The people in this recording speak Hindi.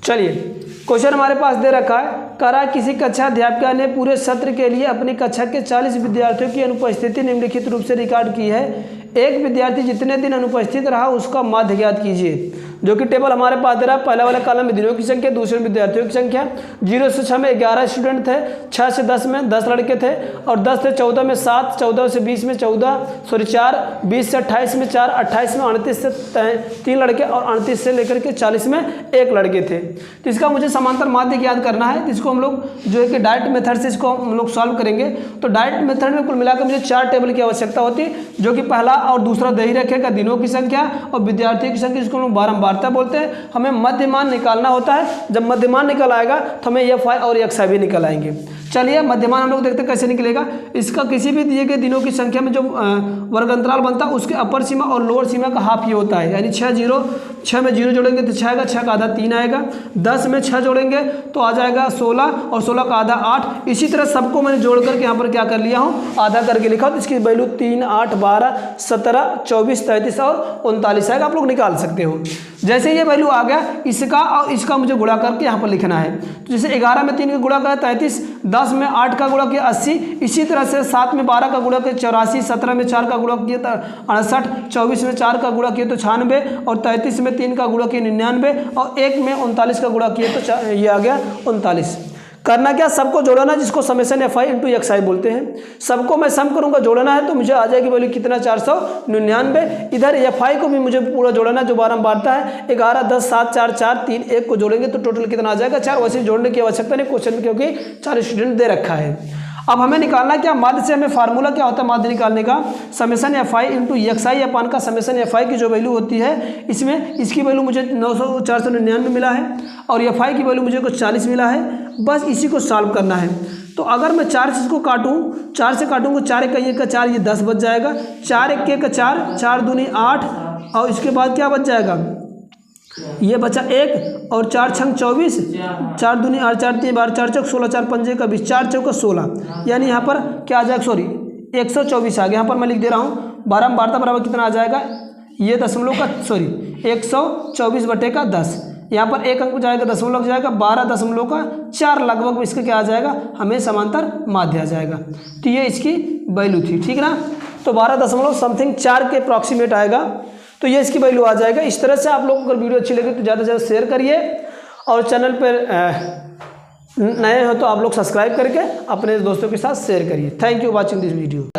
चलिए क्वेश्चन हमारे पास दे रखा है, करा किसी कक्षा अध्यापिका ने पूरे सत्र के लिए अपनी कक्षा के 40 विद्यार्थियों की अनुपस्थिति निम्नलिखित रूप से रिकॉर्ड की है। एक विद्यार्थी जितने दिन अनुपस्थित रहा उसका माध्य ज्ञात कीजिए। जो कि टेबल हमारे पास दे रहा है, पहला वाला कॉलम में दिनों की संख्या, दूसरे में विद्यार्थियों की संख्या। 0 से 6 में 11 स्टूडेंट थे, 6 से 10 में 10 लड़के थे, और 10 से 14 में 7, 14 से 20 में 4, 20 से 28 में 4, 28 में 29 से 3 लड़के, और 38 से लेकर के 40 में 1 लड़के थे। तो इसका मुझे समांतर माध्य ज्ञात करना है। इसको हम लोग जो है कि डायरेक्ट मेथड से इसको हम लोग सॉल्व करेंगे। तो डायरेक्ट मेथड में कुल मिलाकर मुझे 4 टेबल की आवश्यकता होती, जो कि पहला और दूसरा दे ही रखेगा, दिनों की संख्या और विद्यार्थियों की संख्या, जिसको हम लोग बारंबारता बोलते हैं। हमें मध्यमान निकालना होता है। जब मध्यमान निकल आएगा तो हमें FI और XI भी निकल आएंगे। चलिए मध्यमान हम लोग देखते हैं कैसे निकलेगा। इसका किसी भी दिए गए दिनों की संख्या में जो वर्ग अंतराल बनता है उसके अपर सीमा और लोअर सीमा का हाफ ये होता है। यानी 6 में 0 जोड़ेंगे तो 6 आएगा, 6 का आधा 3 आएगा। 10 में 6 जोड़ेंगे तो आ जाएगा 16, और 16 का आधा 8। इसी तरह सबको मैंने जोड़ करके यहाँ पर क्या कर लिया हूँ, आधा करके लिखा। तो इसकी वैल्यू 3, 8, 12, 17, 24, 33 और 39 आएगा। आप लोग निकाल सकते हो। जैसे ये वैल्यू आ गया, इसका और इसका मुझे गुणा करके यहाँ पर लिखना है। तो जैसे 11 में 3 का गुणा किया 33, 10 में 8 का गुणा किया 80, इसी तरह से 7 में 12 का गुणा किया 84, 17 में 4 का गुणा किया तो 68, 24 में 4 का गुणा किया तो 96, और 33 में 3 का गुणा किया 99, और 1 में 39 का गुणा किया तो ये आ गया 39। करना क्या, सबको जोड़ना, जिसको समेशन FI इंटू XI बोलते हैं। सबको मैं सम करूंगा, जोड़ना है तो मुझे आ जाएगी वैल्यू कितना, 499। इधर FI को भी मुझे पूरा जोड़ना, जो बारंबारता है 11, 10, 7, 4, 4, 3, 1 को जोड़ेंगे तो टोटल कितना आ जाएगा 4। वैसे जोड़ने की आवश्यकता नहीं क्वेश्चन में, क्योंकि 4 स्टूडेंट दे रखा है। अब हमें निकालना क्या, माध्य से हमें फार्मूला क्या होता है माध्य निकालने का, समेशन FI इंटू XI अपान का समेशन FI की जो वैल्यू होती है, इसमें इसकी वैल्यू मुझे 499 मिला है, और FI की वैल्यू मुझे कुछ 40 मिला है। बस इसी को सॉल्व करना है। तो अगर मैं 4 से इसको काटूँ, 4 से काटूँगा, 4 1 का 4, ये 10 बच जाएगा। 4 1 का 4, 4 दूनी 8, और इसके बाद क्या बच जाएगा, ये बचा 1, और 4 छंग 24, 4 दूनी 8, 4 3 12, 4 चौक 16, 4 पंजे का 20, 4 चौका 16। यानी यहाँ पर क्या आ जाएगा, सॉरी 124 आ गया। यहाँ पर मैं लिख दे रहा हूँ, बारंबारता बराबर कितना आ जाएगा, ये दशमलव का, सॉरी 124 बटे का 10। यहाँ पर 1 अंक जाएगा, दशमलव लग जाएगा, 12.4 लगभग इसका क्या आ जाएगा, हमें समांतर माध्य आ जाएगा। तो ये इसकी वैल्यू थी, ठीक ना। तो 12.4 के अप्रॉक्सीमेट आएगा। तो ये इसकी वैल्यू आ जाएगा। इस तरह से आप लोगों को अगर वीडियो अच्छी लगे तो ज़्यादा से ज़्यादा शेयर करिए, और चैनल पर नए हो तो आप लोग सब्सक्राइब करके अपने दोस्तों के साथ शेयर करिए। Thank you watching this video.